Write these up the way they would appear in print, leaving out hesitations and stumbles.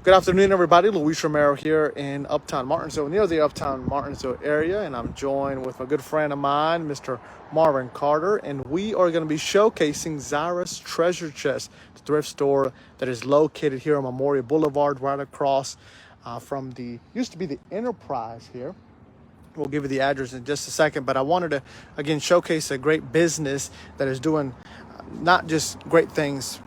Good afternoon, everybody. Luis Romero here in Uptown Martinsville, near the Uptown Martinsville area, and I'm joined with a good friend of mine, Mr. Marvin Carter, and we are going to be showcasing Zyra's Treasure Chest, the thrift store that is located here on Memorial Boulevard, right across from the used to be the Enterprise here. We'll give you the address in just a second, but I wanted to again showcase a great business that is doing not just great things,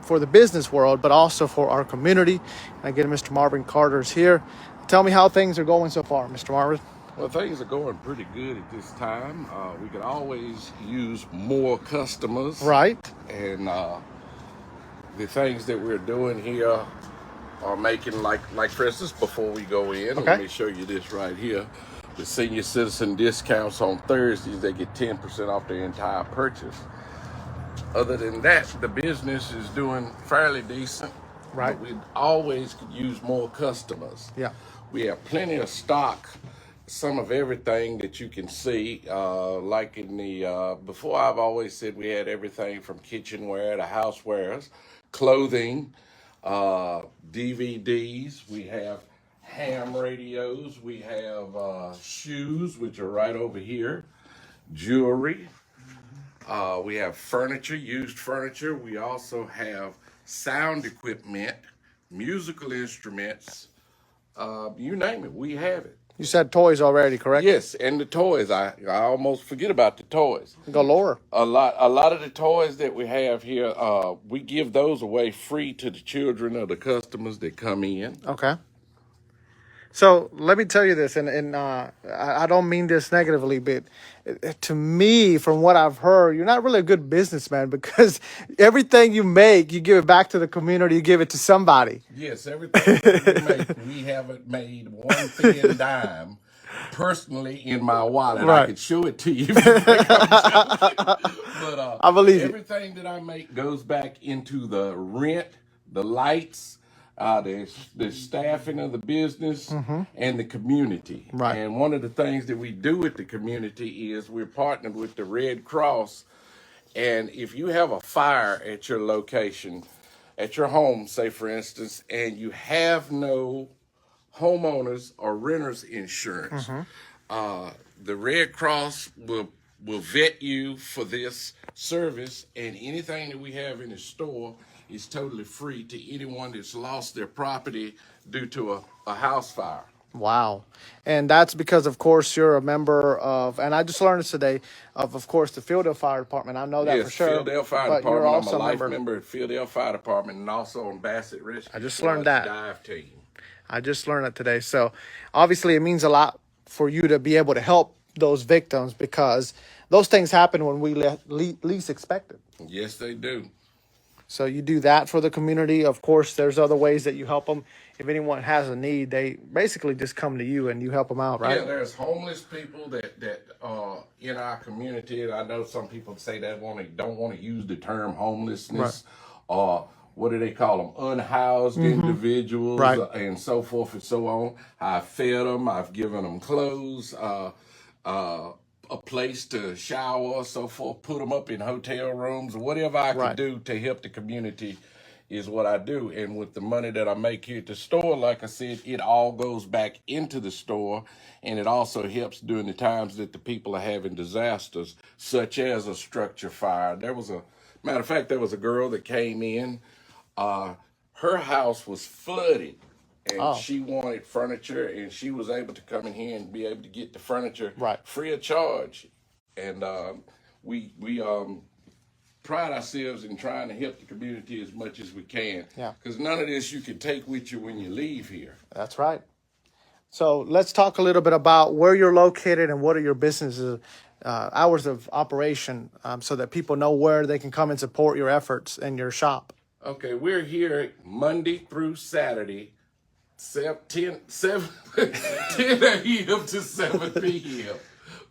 for the business world, but also for our community. And again, Mr. Marvin Carter is here. Tell me how things are going so far, Mr. Marvin. Well, things are going pretty good at this time. We could always use more customers. Right. And the things that we're doing here are making, like for instance, before we go in, Okay. let me show you this right here. The senior citizen discounts on Thursdays, they get 10% off their entire purchase. Other than that, the business is doing fairly decent. Right. But we always could use more customers. Yeah. We have plenty of stock, some of everything that you can see. Like in the, before I've always said we had everything from kitchenware to housewares, clothing, DVDs. We have ham radios. We have shoes, which are right over here, jewelry. We have furniture, used furniture. We also have sound equipment, musical instruments, you name it, we have it. You said toys already, correct? Yes, and the toys. I almost forget about the toys. Galore. A lot of the toys that we have here, we give those away free to the children of the customers that come in. Okay. So let me tell you this, and I don't mean this negatively, but to me, from what I've heard, you're not really a good businessman because everything you make, you give it back to the community, you give it to somebody. Yes, everything that we make, we haven't made one thin dime personally in my wallet. Right. I could show it to you. If you think I'm joking. But I believe it. everything that I make goes back into the rent, the lights, the staffing of the business, and the community. Right. And one of the things that we do with the community is we're partnered with the Red Cross. And if you have a fire at your location, at your home, say for instance, and you have no homeowners or renters insurance, the Red Cross will vet you for this service, and anything that we have in the store is totally free to anyone that's lost their property due to a house fire. Wow. And that's because, of course, you're a member of, and I just learned this today, of course, the Philadelphia Fire Department. I know that Yes, for sure. Philadelphia Fire but Department. You're also I'm a life member at Philadelphia Fire Department and also on Bassett Rescue. I just learned that. Dive team. I just learned that today. So obviously it means a lot for you to be able to help those victims because those things happen when we least expect it. Yes, they do. So you do that for the community. Of course, there's other ways that you help them. If anyone has a need, they basically just come to you and you help them out, right? Yeah, there's homeless people that in our community. And I know some people say that don't want to use the term homelessness, or what do they call them? Unhoused individuals, Right. And so forth and so on. I've fed them. I've given them clothes. A place to shower, so forth, put them up in hotel rooms, whatever I can do to help the community is what I do. And with the money that I make here at the store, like I said, it all goes back into the store, and it also helps during the times that the people are having disasters, such as a structure fire. There was a girl that came in, her house was flooded. And she wanted furniture, and she was able to come in here and be able to get the furniture free of charge. And we pride ourselves in trying to help the community as much as we can. Yeah. Because none of this you can take with you when you leave here. That's right. So let's talk a little bit about where you're located and what are your businesses, hours of operation, so that people know where they can come and support your efforts and your shop. Okay, we're here Monday through Saturday, 10 a.m. to 7 p.m.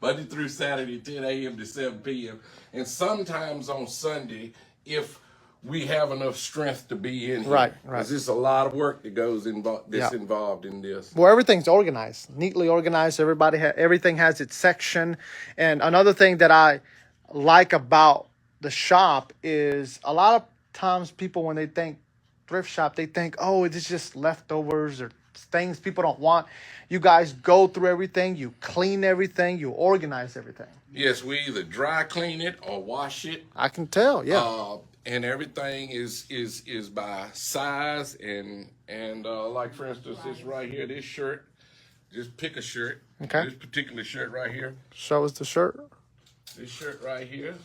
Monday through Saturday, 10 a.m. to 7 p.m. And sometimes on Sunday, if we have enough strength to be in here. Right. Because there's a lot of work that goes involved in this. Well, everything's organized, neatly organized. Everything has its section. And another thing that I like about the shop is a lot of times people, when they think thrift shop, they think, oh, it's just leftovers or things people don't want. You guys go through everything, you clean everything, you organize everything. Yes, we either dry clean it or wash it. I can tell, yeah. And everything is by size and like for instance, this right here, this shirt. Just pick a shirt. Okay. This particular shirt right here. Show us the shirt. This shirt right here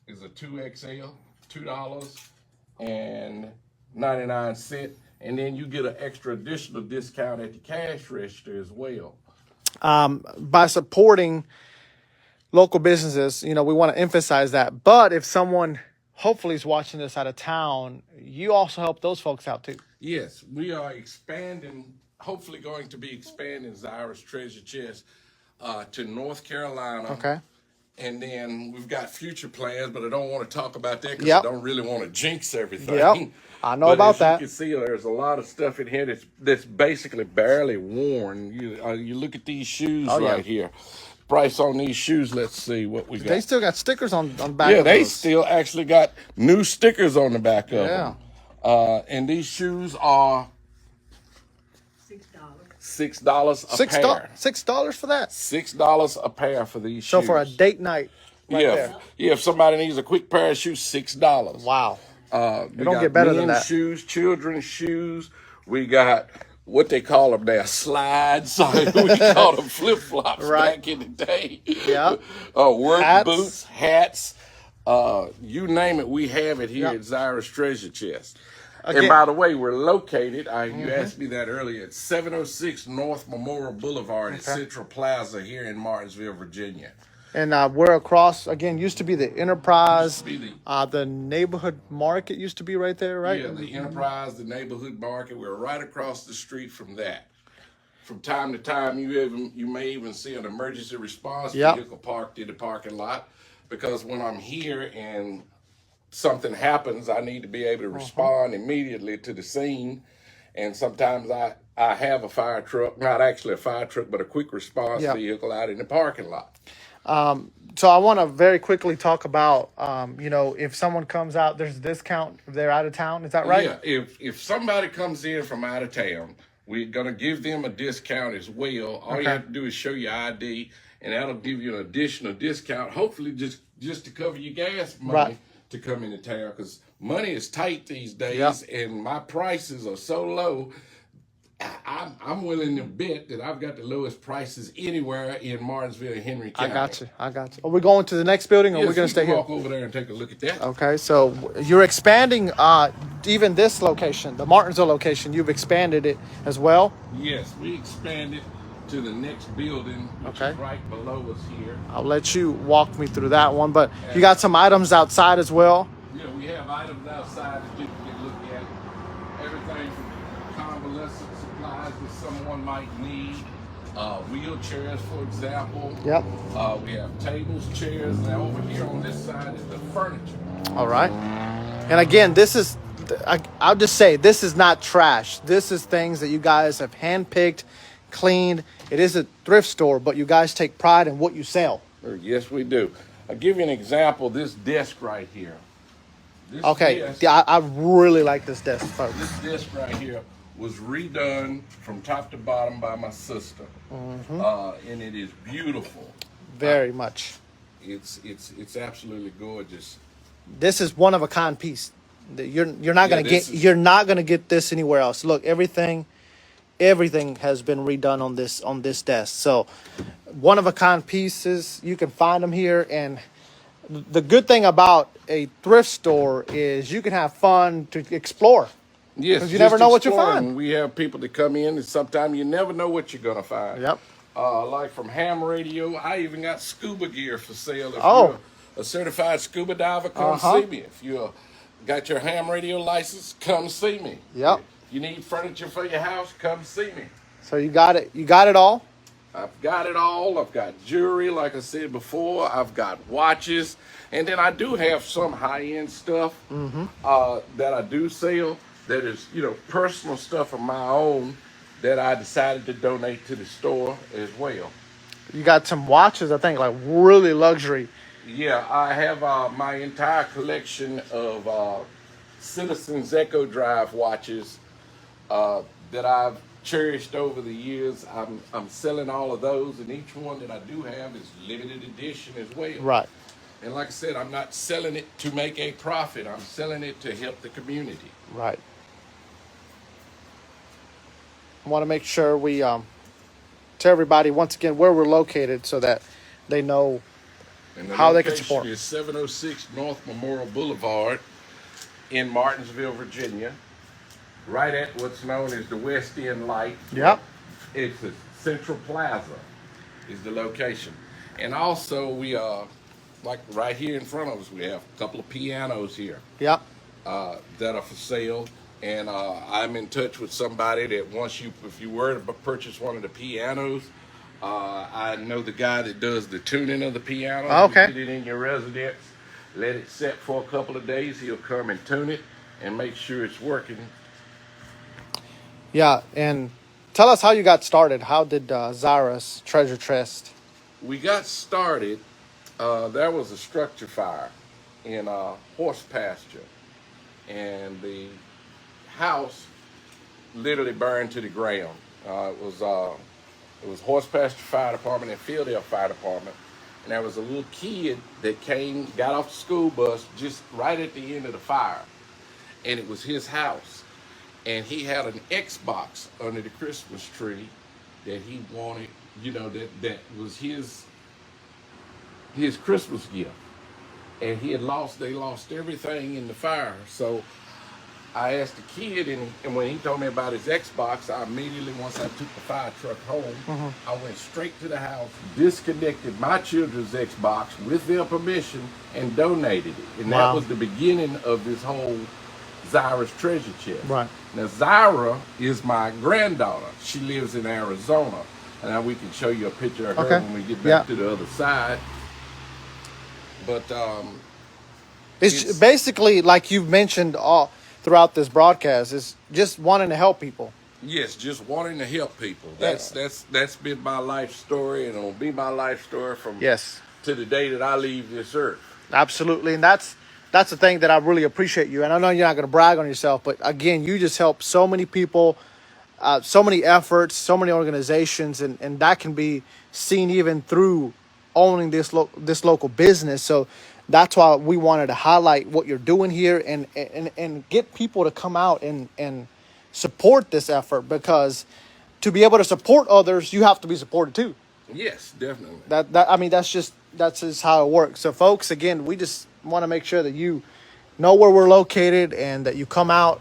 is a 2XL, $2.99, and then you get an extra additional discount at the cash register as well. By supporting local businesses, we want to emphasize that. But if someone hopefully is watching this out of town, you also help those folks out too. Yes, we are expanding. Hopefully, going to be expanding Zyra's Treasure Chest to North Carolina. Okay. And then we've got future plans, but I don't want to talk about that because Yep. I don't really want to jinx everything. Yep. I know but about as that. You can see, there's a lot of stuff in here that's basically barely worn. You look at these shoes right here. Price on these shoes. Let's see what we got. They still got stickers on the back. Yeah, of they those. still actually got new stickers on the back of Yeah. them. And these shoes are $6 a pair. $6 for that. $6 a pair for these shoes. So for a date night, there. If somebody needs a quick pair of shoes, $6. Wow. We don't got get better than men's that. shoes, children's shoes. We got what they call them now, slides. We call them flip flops back in the day. Yeah. Work Hats. boots, hats. You name it, we have it here at Zyra's Treasure Chest. Again, And by the way, we're located, you asked me that earlier, at 706 North Memorial Blvd at Central Plaza here in Martinsville, Virginia. And we're across, again, used to be the Enterprise. Used to be the neighborhood market used to be right there, right? Yeah, the Enterprise, the neighborhood market. We're right across the street from that. From time to time, you may even see an emergency response vehicle parked in the parking lot, because when I'm here and something happens, I need to be able to respond immediately to the scene. And sometimes I have a fire truck, not actually a fire truck, but a quick response vehicle out in the parking lot. So I want to very quickly talk about, if someone comes out, there's a discount if they're out of town. Is that right? Yeah, if somebody comes in from out of town, we're going to give them a discount as well. All you have to do is show your ID, and that'll give you an additional discount, hopefully just to cover your gas money to come into town, because money is tight these days, and my prices are so low. I'm willing to bet that I've got the lowest prices anywhere in Martinsville and Henry County. I got you. Are we going to the next building, or are we going to stay here? Walk over there and take a look at that. Okay, so you're expanding even this location, the Martinsville location. You've expanded it as well? Yes, we expanded to the next building, which is right below us here. I'll let you walk me through that one, but you got some items outside as well? Yeah, we have items outside that you can look at. Everything from convalescent supplies that someone might need, wheelchairs, for example. Yep. We have tables, chairs. Now over here on this side is the furniture. All right. And again, this is, I'll just say, this is not trash. This is things that you guys have handpicked, cleaned. It is a thrift store, but you guys take pride in what you sell. Yes, we do. I'll give you an example. This desk right here. This desk, I really like this desk, folks. This desk right here was redone from top to bottom by my sister, and it is beautiful. Very much. It's absolutely gorgeous. This is one of a kind piece. You're not gonna get this anywhere else. Look, everything has been redone on this desk. So, one of a kind pieces. You can find them here, and the good thing about a thrift store is you can have fun to explore. Yes, because you never know what you find. We have people that come in, and sometimes you never know what you're gonna find. Yep. Like from ham radio, I even got scuba gear for sale. If you're a certified scuba diver, come see me. If you got your ham radio license, come see me. Yep. If you need furniture for your house, come see me. So you got it. You got it all. I've got it all. I've got jewelry, like I said before. I've got watches, and then I do have some high-end stuff that I do sell. That is, personal stuff of my own that I decided to donate to the store as well. You got some watches, I think, like really luxury. Yeah, I have my entire collection of Citizens Echo Drive watches that I've cherished over the years. I'm selling all of those, and each one that I do have is limited edition as well. Right. And like I said, I'm not selling it to make a profit. I'm selling it to help the community. Right. I want to make sure we tell everybody once again where we're located so that they know And the how they can support. location is 706 North Memorial Boulevard in Martinsville, Virginia, right at what's known as the West End Light. Yep. It's a Central Plaza is the location. And also we like right here in front of us, we have a couple of pianos here Yep. that are for sale. And I'm in touch with somebody that wants you, if you were to purchase one of the pianos, I know the guy that does the tuning of the piano. Okay. You put it in your residence, let it set for a couple of days. He'll come and tune it and make sure it's working. Yeah, and tell us how you got started. How did Zyra's Treasure Chest? We got started, there was a structure fire in a horse pasture, and the house literally burned to the ground. It was horse pasture fire department and Fieldale fire department, and there was a little kid that got off the school bus just right at the end of the fire, and it was his house, and he had an Xbox under the Christmas tree that he wanted, that was his Christmas gift, and they lost everything in the fire. So I asked the kid, and when he told me about his Xbox, I immediately, once I took the fire truck home, I went straight to the house, disconnected my children's Xbox with their permission, and donated it. And that was the beginning of this whole Zyra's Treasure Chest. Right. Now, Zyra is my granddaughter. She lives in Arizona. And now we can show you a picture of her when we get back to the other side. But it's basically, like you've mentioned all throughout this broadcast, is just wanting to help people. Yes, just wanting to help people. That's been my life story, and it'll be my life story from to the day that I leave this earth. Absolutely, and that's the thing that I really appreciate you. And I know you're not going to brag on yourself, but again, you just help so many people, so many efforts, so many organizations, and that can be seen even through owning this local business. So that's why we wanted to highlight what you're doing here and get people to come out and support this effort, because to be able to support others, you have to be supported too. Yes, definitely. That's just how it works. So folks, again, we just want to make sure that you know where we're located and that you come out.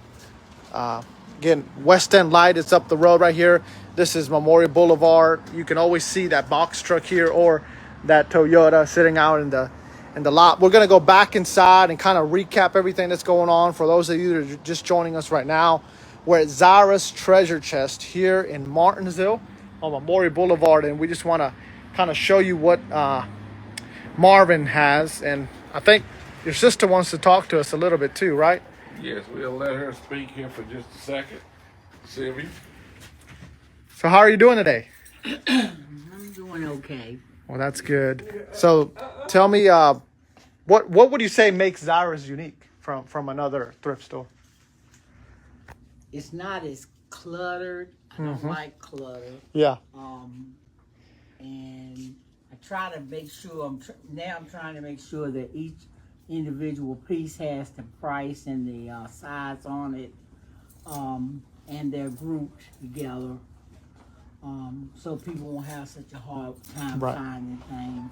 Again, West End Light, it's up the road right here. This is Memorial Boulevard. You can always see that box truck here or that Toyota sitting out in the lot. We're going to go back inside and kind of recap everything that's going on. For those of you that are just joining us right now, we're at Zyra's Treasure Chest here in Martinsville on Memorial Boulevard, and we just want to kind of show you what Marvin has. And I think your sister wants to talk to us a little bit too, right? Yes, we'll let her speak here for just a second. Sylvia? So how are you doing today? I'm doing okay. Well, that's good. So tell me, what would you say makes Zyra's unique from another thrift store? It's not as cluttered. I don't like clutter. Yeah. And I try to make sure, I'm trying to make sure that each individual piece has the price and the size on it, and they're grouped together, so people won't have such a hard time finding things.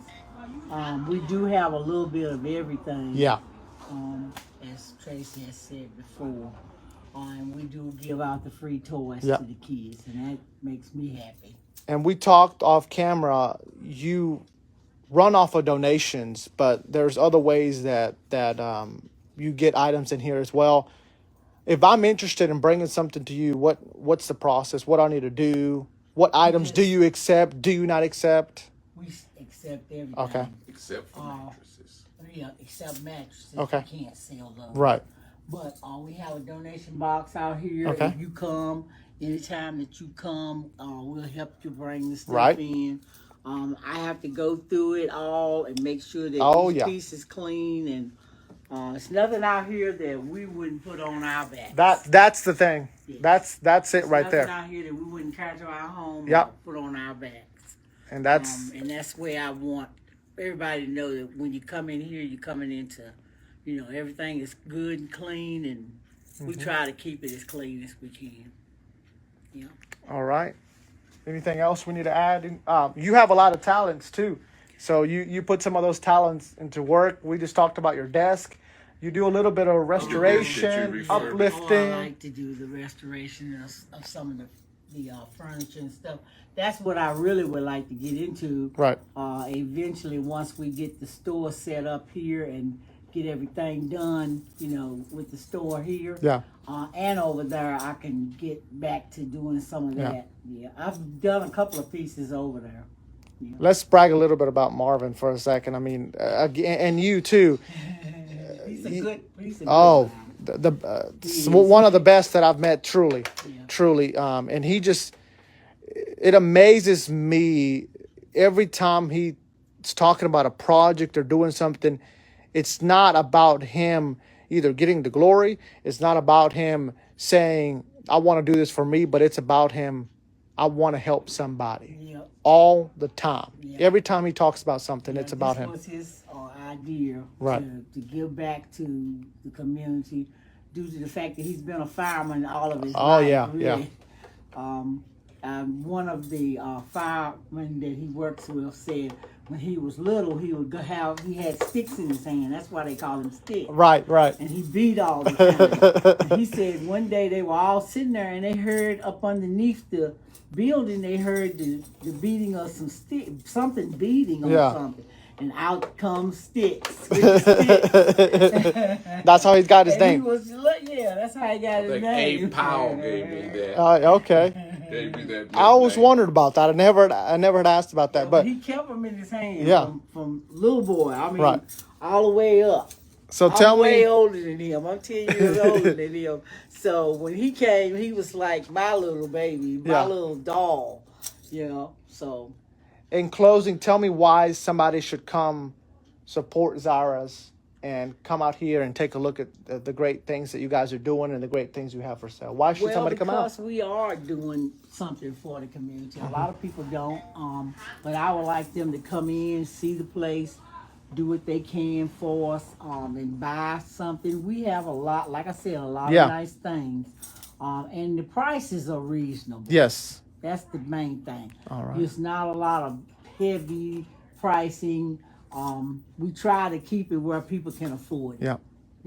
We do have a little bit of everything. Yeah. As Tracy has said before, and we do give out the free toys to the kids, and that makes me happy. And we talked off camera. You run off of donations, but there's other ways that you get items in here as well. If I'm interested in bringing something to you, what's the process? What I need to do? What items do you accept? Do you not accept? We accept everything. Okay. Except for mattresses. Yeah, except mattresses. Okay. You can't sell those. Right. But we have a donation box out here. Okay. If you come, anytime that you come, we'll help you bring the stuff in. I have to go through it all and make sure that each piece is clean, and It's nothing out here that we wouldn't put on our backs. That's the thing. Yes. That's it There's right nothing there. out here that we wouldn't carry to our home Yep. and put on our backs. And that's And that's where I want everybody to know that when you come in here, you're coming into, everything is good and clean, and we try to keep it as clean as we can. all right. Anything else we need to add? You have a lot of talents too. So you put some of those talents into work. We just talked about your desk. You do a little bit of restoration, uplifting. I like to do the restoration of some of the furniture and stuff. That's what I really would like to get into. Right. Eventually, once we get the store set up here and get everything done, with the store here. Yeah. And over there, I can get back to doing some of that. Yeah. I've done a couple of pieces over there. Yeah. Let's brag a little bit about Marvin for a second. I mean, and you too. He's a good. One of the best that I've met. Truly. And it amazes me every time he's talking about a project or doing something. It's not about him either getting the glory. It's not about him saying, I want to do this for me, but it's about him, I want to help somebody. Yep. All the time. Yeah. Every time he talks about something, it's about him. This was his idea to give back to the community due to the fact that he's been a fireman all of his life. Yeah, really. One of the firemen that he works with said when he was little, he had sticks in his hand. That's why they call him Stick. Right. And he beat all the time. And he said one day they were all sitting there and they heard up underneath the building, they heard the beating of something beating on something. And out comes Sticks. That's how he's got his name. That's how he got his name. Abe Powell gave me that. Okay. Gave me that. I always wondered about that. I never had asked about that. But he kept them in his hand from little boy. I mean, all the way up. So tell me, way older than him. I'm 10 years older than him. So when he came, he was like my little baby, my little doll. So. In closing, tell me why somebody should come support Zyra's and come out here and take a look at the great things that you guys are doing and the great things you have for sale. Why should somebody come out? Because we are doing something for the community. A lot of people don't, but I would like them to come in, see the place, do what they can for us, and buy something. We have a lot, like I said, a lot of nice things, and the prices are reasonable. Yes. That's the main thing. All right. There's not a lot of heavy pricing. We try to keep it where people can afford it. Yeah.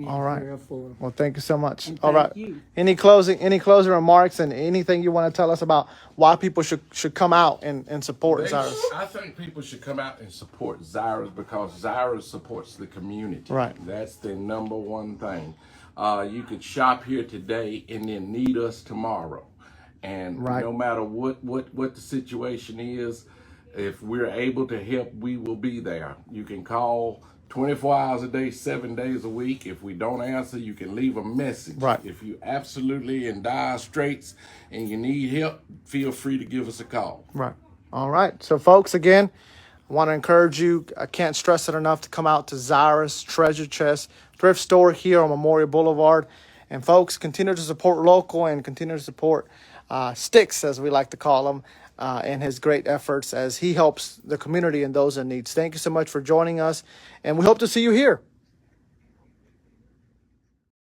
All right. Well, thank you so much. And all right. you. Any closing remarks and anything you want to tell us about why people should come out and support Zyra's? I think people should come out and support Zyra's because Zyra's supports the community. Right. That's the number one thing. You could shop here today and then need us tomorrow. And no matter what the situation is, if we're able to help, we will be there. You can call 24 hours a day, 7 days a week. If we don't answer, you can leave a message. Right. If you absolutely in dire straits and you need help, feel free to give us a call. Right. All right. So, folks, again, I want to encourage you. I can't stress it enough to come out to Zyra's Treasure Chest thrift store here on Memorial Boulevard. And, folks, continue to support local and continue to support Sticks, as we like to call him, and his great efforts as he helps the community and those in need. Thank you so much for joining us, and we hope to see you here.